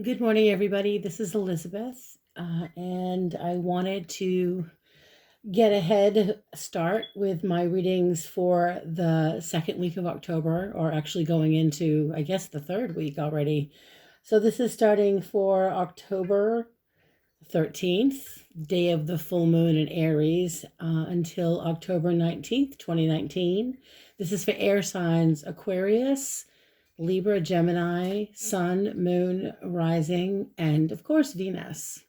Good morning, everybody. This is Elizabeth, and I wanted to get a head start with my readings for the second week of October, or actually going into, I guess, the third week already. So this is starting for October 13th, day of the full moon in Aries, until October 19th, 2019. This is for air signs Aquarius, Libra, Gemini, Sun, Moon, Rising, and of course Venus.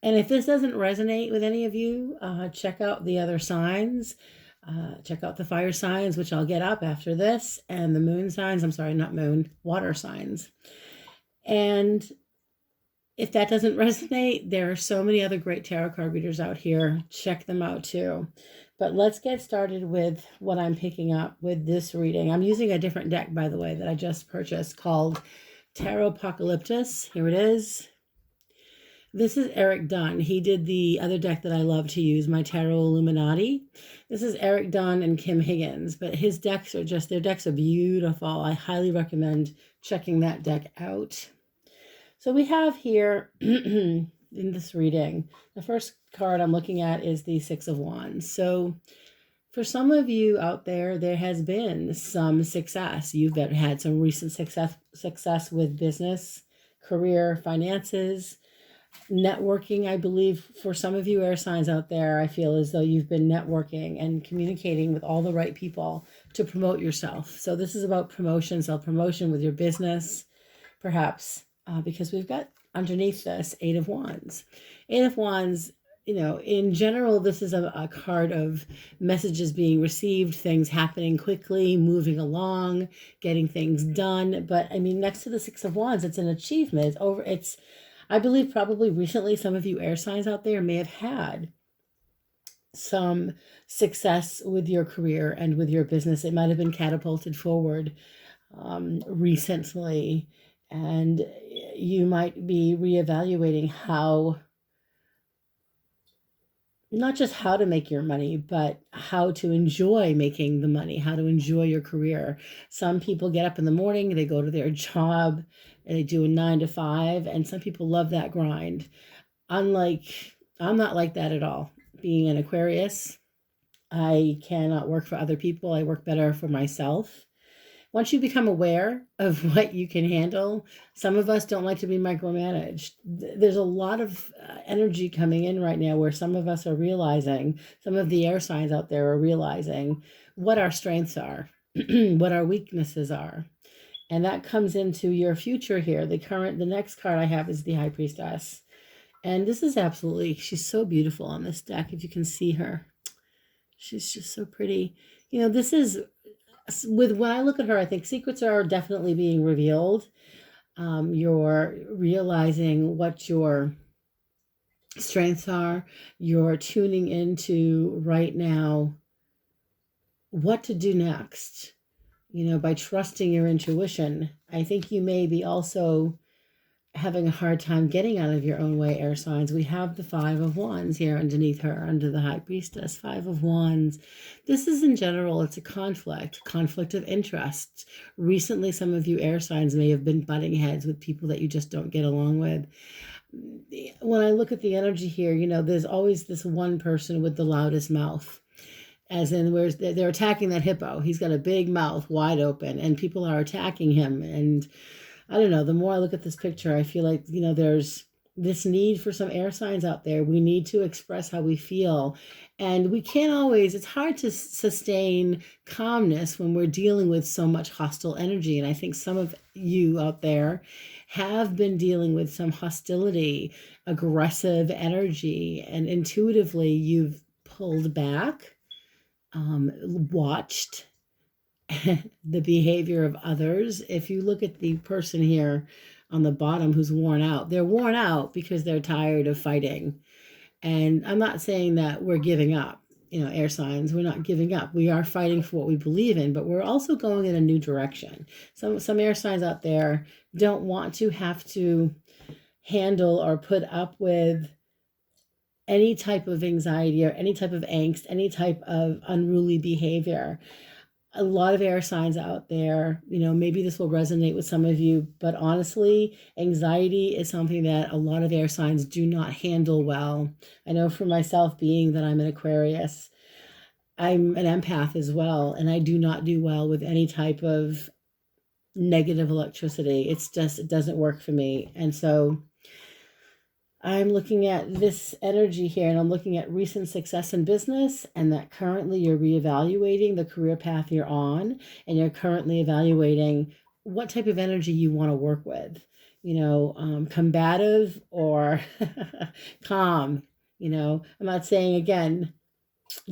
And if this doesn't resonate with any of you, check out the other signs. Check out the fire signs, which I'll get up after this, and the moon signs. I'm sorry, not moon, water signs. And if that doesn't resonate, there are so many other great tarot card readers out here. Check them out too. But let's get started with what I'm picking up with this reading. I'm using a different deck, by the way, that I just purchased called Tarot Apoklypsis. Here it is. This is Eric Dunne. He did the other deck that I love to use, my Tarot Illuminati. This is Eric Dunne and Kim Huggens, but his decks are just, their decks are beautiful. I highly recommend checking that deck out. So we have here in this reading, the first card I'm looking at is the Six of Wands. So for some of you out there, there has been some success. You've had some recent success with business, career, finances, networking. I believe for some of you air signs out there, I feel as though you've been networking and communicating with all the right people to promote yourself. So this is about promotion, self-promotion with your business, perhaps. Because we've got underneath this Eight of Wands. Eight of Wands, in general, this is a card of messages being received, things happening quickly, moving along, getting things done. But I mean, next to the Six of Wands, it's an achievement. I believe probably recently some of you air signs out there may have had some success with your career and with your business. It might have been catapulted forward recently. And you might be reevaluating not just how to make your money, but how to enjoy making the money, how to enjoy your career. Some people get up in the morning, they go to their job, and they do a 9 to 5, and some people love that grind. I'm not like that at all. Being an Aquarius, I cannot work for other people. I work better for myself. Once you become aware of what you can handle, some of us don't like to be micromanaged. There's a lot of energy coming in right now where some of us are realizing, some of the air signs out there are realizing what our strengths are, what our weaknesses are. And that comes into your future here. The next card I have is the High Priestess. And this is she's so beautiful on this deck, if you can see her. She's just so pretty. This is, when I look at her, I think secrets are definitely being revealed. You're realizing what your strengths are. You're tuning into right now what to do next, by trusting your intuition. I think you may be also having a hard time getting out of your own way, air signs. We have the Five of Wands here underneath her, under the High Priestess. Five of Wands. This is, in general, it's a conflict of interest. Recently, some of you air signs may have been butting heads with people that you just don't get along with. When I look at the energy here, there's always this one person with the loudest mouth. As in, where they're attacking that hippo. He's got a big mouth, wide open, and people are attacking him. And I don't know, the more I look at this picture, I feel like, there's this need for some air signs out there. We need to express how we feel. And we can't always, it's hard to sustain calmness when we're dealing with so much hostile energy. And I think some of you out there have been dealing with some hostility, aggressive energy, and intuitively you've pulled back, watched the behavior of others. If you look at the person here on the bottom who's worn out, they're worn out because they're tired of fighting. And I'm not saying that we're giving up, air signs, we're not giving up. We are fighting for what we believe in, but we're also going in a new direction. Some air signs out there don't want to have to handle or put up with any type of anxiety or any type of angst, any type of unruly behavior. a lot of air signs out there. Maybe this will resonate with some of you, but honestly, anxiety is something that a lot of air signs do not handle well. I know for myself, being that I'm an Aquarius, I'm an empath as well, and I do not do well with any type of negative electricity. It doesn't work for me. And so I'm looking at this energy here, and I'm looking at recent success in business, and that currently you're reevaluating the career path you're on, and you're currently evaluating what type of energy you want to work with, combative or calm. I'm not saying, again,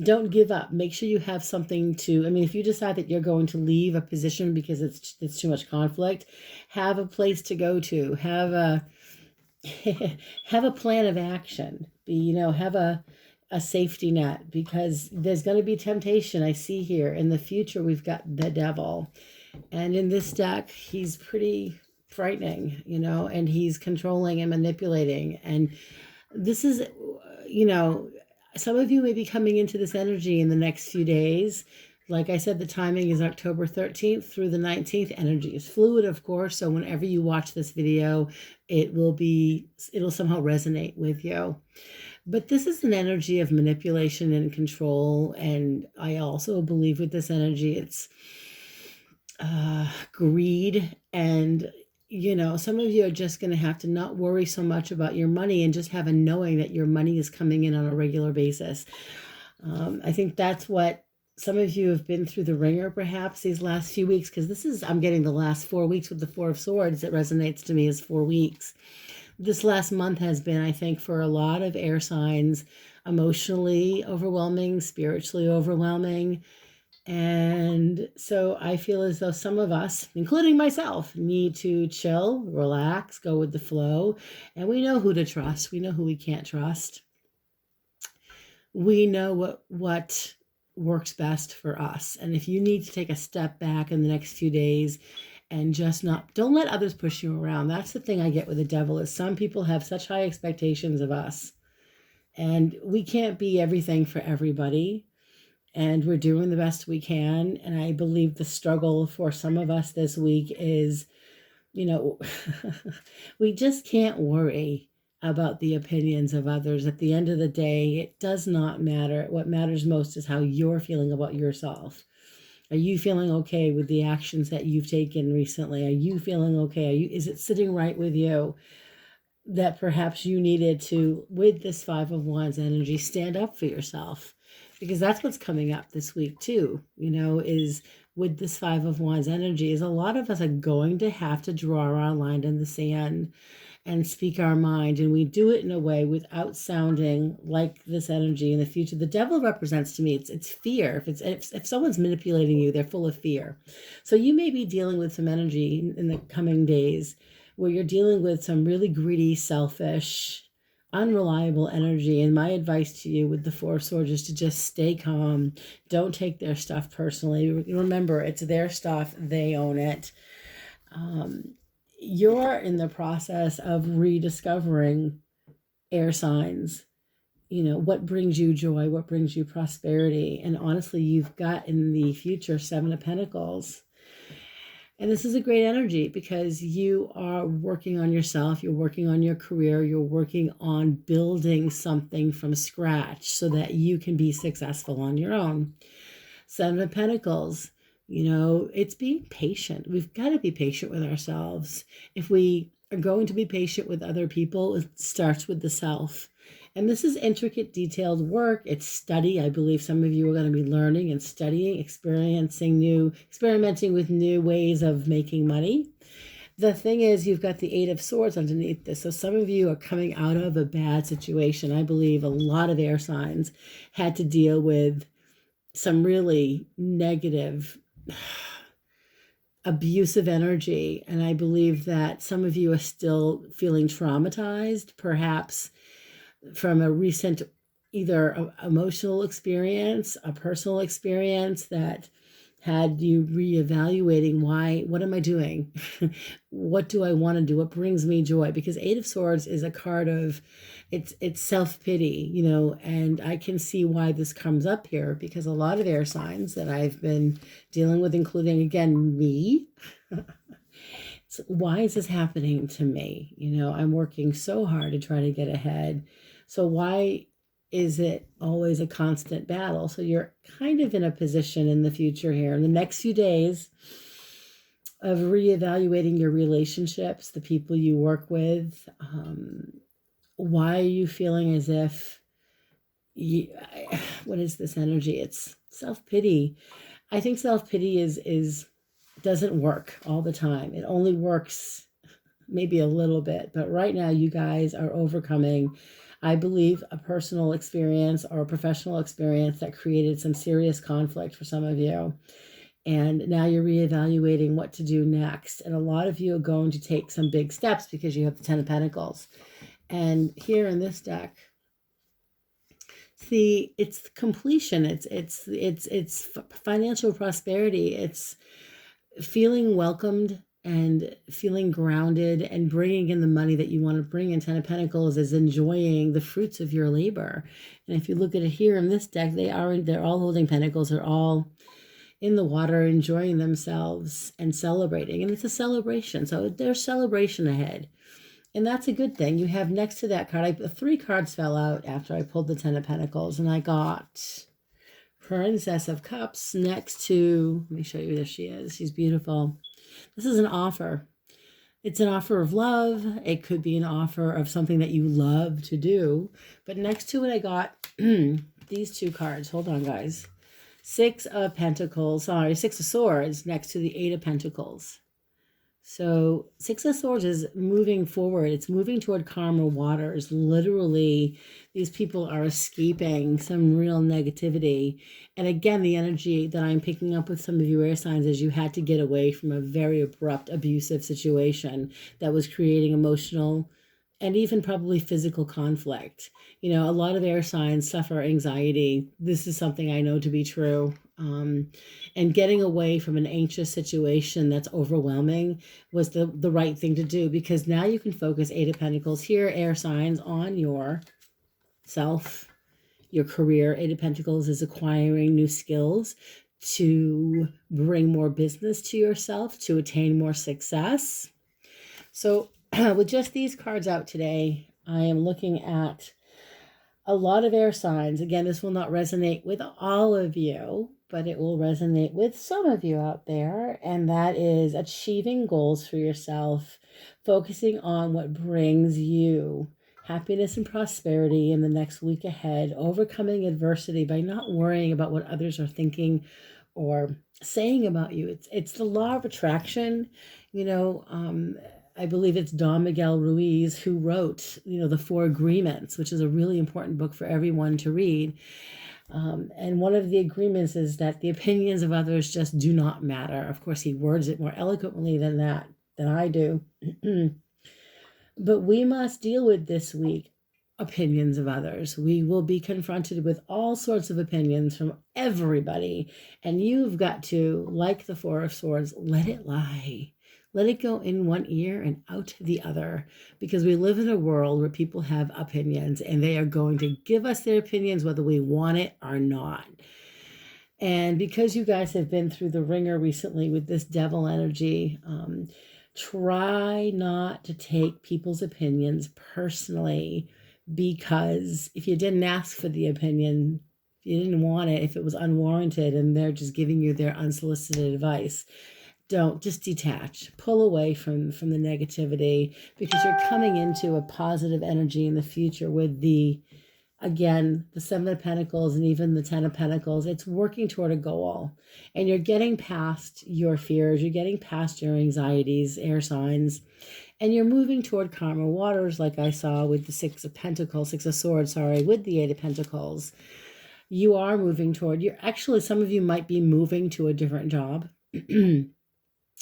don't give up. Make sure you have something to, if you decide that you're going to leave a position because it's too much conflict, have a place to go to, have a have a plan of action. Have a safety net, because there's going to be temptation. I see here in the future we've got the devil, and in this deck he's pretty frightening, and he's controlling and manipulating. And this is, some of you may be coming into this energy in the next few days. Like I said, the timing is October 13th through the 19th. Energy is fluid, of course. So whenever you watch this video, it'll somehow resonate with you. But this is an energy of manipulation and control. And I also believe with this energy, it's greed. And, some of you are just going to have to not worry so much about your money and just have a knowing that your money is coming in on a regular basis. I think that's what some of you have been through the ringer perhaps these last few weeks, because I'm getting the last 4 weeks with the Four of Swords. It resonates to me as 4 weeks. This last month has been, I think, for a lot of air signs, emotionally overwhelming, spiritually overwhelming. And so I feel as though some of us, including myself, need to chill, relax, go with the flow. And we know who to trust. We know who we can't trust. We know what works best for us. And if you need to take a step back in the next few days and just don't let others push you around. That's the thing I get with the devil, is some people have such high expectations of us, and we can't be everything for everybody. And we're doing the best we can. And I believe the struggle for some of us this week is, we just can't worry about the opinions of others. At the end of the day, it does not matter. What matters most is how you're feeling about yourself. Are you feeling okay with the actions that you've taken recently? Are you feeling okay? Is it sitting right with you that perhaps you needed to, with this Five of Wands energy, stand up for yourself? Because that's what's coming up this week too, is with this Five of Wands energy, is a lot of us are going to have to draw our line in the sand and speak our mind. And we do it in a way without sounding like this energy in the future. The devil represents, to me, it's fear. If someone's manipulating you, they're full of fear. So you may be dealing with some energy in the coming days where you're dealing with some really greedy, selfish, unreliable energy. And my advice to you with the Four of Swords is to just stay calm. Don't take their stuff personally. Remember, it's their stuff. They own it. You're in the process of rediscovering air signs. What brings you joy, what brings you prosperity. And honestly, you've got in the future 7 of Pentacles. And this is a great energy because you are working on yourself, you're working on your career, you're working on building something from scratch so that you can be successful on your own. 7 of Pentacles, it's being patient. We've got to be patient with ourselves. If we are going to be patient with other people, it starts with the self. And this is intricate, detailed work. It's study. I believe some of you are going to be learning and studying, experimenting with new ways of making money. The thing is, you've got the 8 of Swords underneath this. So some of you are coming out of a bad situation. I believe a lot of air signs had to deal with some really negative, abusive energy. And I believe that some of you are still feeling traumatized, perhaps from a recent either emotional experience, a personal experience that had you reevaluating what am I doing? What do I want to do? What brings me joy? Because Eight of Swords is a card of it's self-pity, and I can see why this comes up here, because a lot of air signs that I've been dealing with, including again me, so why is this happening to me? I'm working so hard to try to get ahead. So why is it always a constant battle? So you're kind of in a position in the future here, in the next few days, of reevaluating your relationships, the people you work with. Why are you feeling as if what is this energy? It's self-pity. I think self-pity is doesn't work all the time. It only works maybe a little bit. But right now, you guys are overcoming, I believe, a personal experience or a professional experience that created some serious conflict for some of you. And now you're reevaluating what to do next. And a lot of you are going to take some big steps because you have the Ten of Pentacles. And here in this deck, see, it's completion. It's financial prosperity. It's feeling welcomed and feeling grounded and bringing in the money that you want to bring in. Ten of Pentacles is enjoying the fruits of your labor. And if you look at it here in this deck, they're all holding pentacles. They're all in the water, enjoying themselves and celebrating. And it's a celebration. So there's celebration ahead. And that's a good thing. You have next to that card, 3 cards fell out after I pulled the Ten of Pentacles, and I got Princess of Cups next to, let me show you where she is. She's beautiful. This is an offer. It's an offer of love. It could be an offer of something that you love to do. But next to it, I got these 2 cards. Hold on, guys. 6 of Pentacles, 6 of Swords next to the 8 of Pentacles. So 6 of Swords is moving forward. It's moving toward calmer waters. Literally, these people are escaping some real negativity. And again, the energy that I'm picking up with some of you air signs is you had to get away from a very abrupt, abusive situation that was creating emotional and even probably physical conflict. A lot of air signs suffer anxiety. This is something I know to be true. And getting away from an anxious situation that's overwhelming was the right thing to do, because now you can focus, 8 of Pentacles here, air signs, on your self, your career. 8 of Pentacles is acquiring new skills to bring more business to yourself, to attain more success. So with just these cards out today, I am looking at a lot of air signs. Again, this will not resonate with all of you, but it will resonate with some of you out there. And that is achieving goals for yourself, focusing on what brings you happiness and prosperity in the next week ahead, overcoming adversity by not worrying about what others are thinking or saying about you. It's the law of attraction. I believe it's Don Miguel Ruiz who wrote, the 4 Agreements, which is a really important book for everyone to read. And one of the agreements is that the opinions of others just do not matter. Of course, he words it more eloquently than I do. But we must deal with this week opinions of others. We will be confronted with all sorts of opinions from everybody. And you've got to, like the 4 of Swords, let it lie. Let it go in one ear and out the other, because we live in a world where people have opinions and they are going to give us their opinions whether we want it or not. And because you guys have been through the ringer recently with this devil energy, try not to take people's opinions personally, because if you didn't ask for the opinion, if you didn't want it, if it was unwarranted and they're just giving you their unsolicited advice, don't, just detach, pull away from the negativity, because you're coming into a positive energy in the future with the 7 of Pentacles and even the 10 of Pentacles. It's working toward a goal, and you're getting past your fears. You're getting past your anxieties, air signs, and you're moving toward calmer waters, like I saw with the 6 of Pentacles, 6 of Swords, with the 8 of Pentacles. You are moving toward, some of you might be moving to a different job.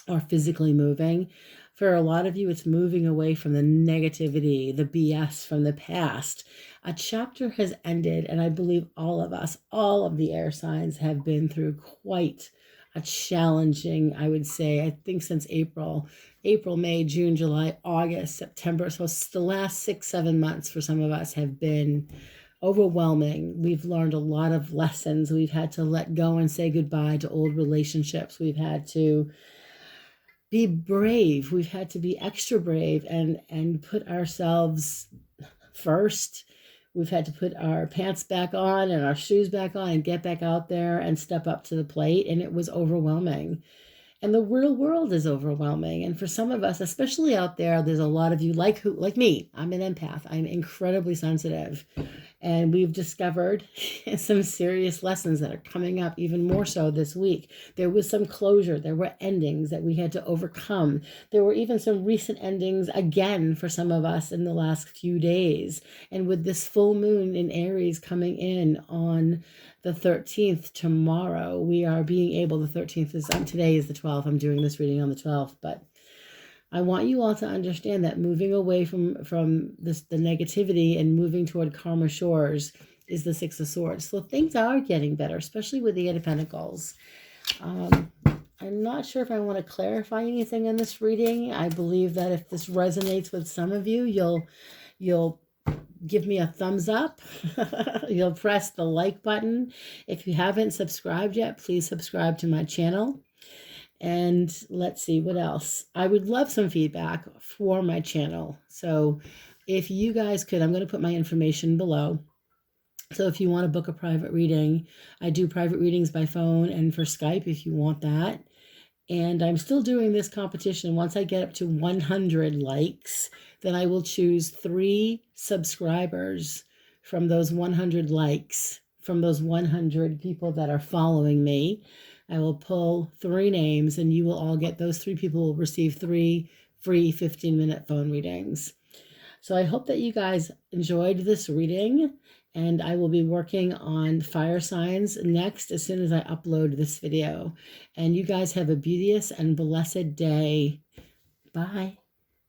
Or physically moving. For a lot of you, it's moving away from the negativity, the BS from the past. A chapter has ended, and I believe all of us, all of the air signs, have been through quite a challenging, I would say, I think since April, May, June, July, August, September. So the last 6, 7 months for some of us have been overwhelming. We've learned a lot of lessons. We've had to let go and say goodbye to old relationships. We've had to be brave. We've had to be extra brave and put ourselves first. We've had to put our pants back on and our shoes back on and get back out there and step up to the plate. And it was overwhelming. And the real world is overwhelming. And for some of us, especially out there, there's a lot of you like me. I'm an empath. I'm incredibly sensitive. And we've discovered some serious lessons that are coming up even more so this week. There was some closure. There were endings that we had to overcome. There were even some recent endings again for some of us in the last few days. And with this full moon in Aries coming in on the 13th tomorrow, we are being able, the 13th is, today is the 12th. I'm doing this reading on the 12th, but I want you all to understand that moving away from the negativity and moving toward calmer shores is the Six of Swords. So things are getting better, especially with the Eight of Pentacles. I'm not sure if I want to clarify anything in this reading. I believe that if this resonates with some of you, you'll give me a thumbs up. You'll press the like button. If you haven't subscribed yet, please subscribe to my channel. And let's see what else. I would love some feedback for my channel. So if you guys could, I'm going to put my information below. So if you want to book a private reading, I do private readings by phone and for Skype if you want that. And I'm still doing this competition. Once I get up to 100 likes, then I will choose 3 subscribers from those 100 likes, from those 100 people that are following me. I will pull 3 names and you will all get, those 3 people will receive 3 free 15-minute phone readings. So I hope that you guys enjoyed this reading, and I will be working on fire signs next as soon as I upload this video. And you guys have a beauteous and blessed day. Bye.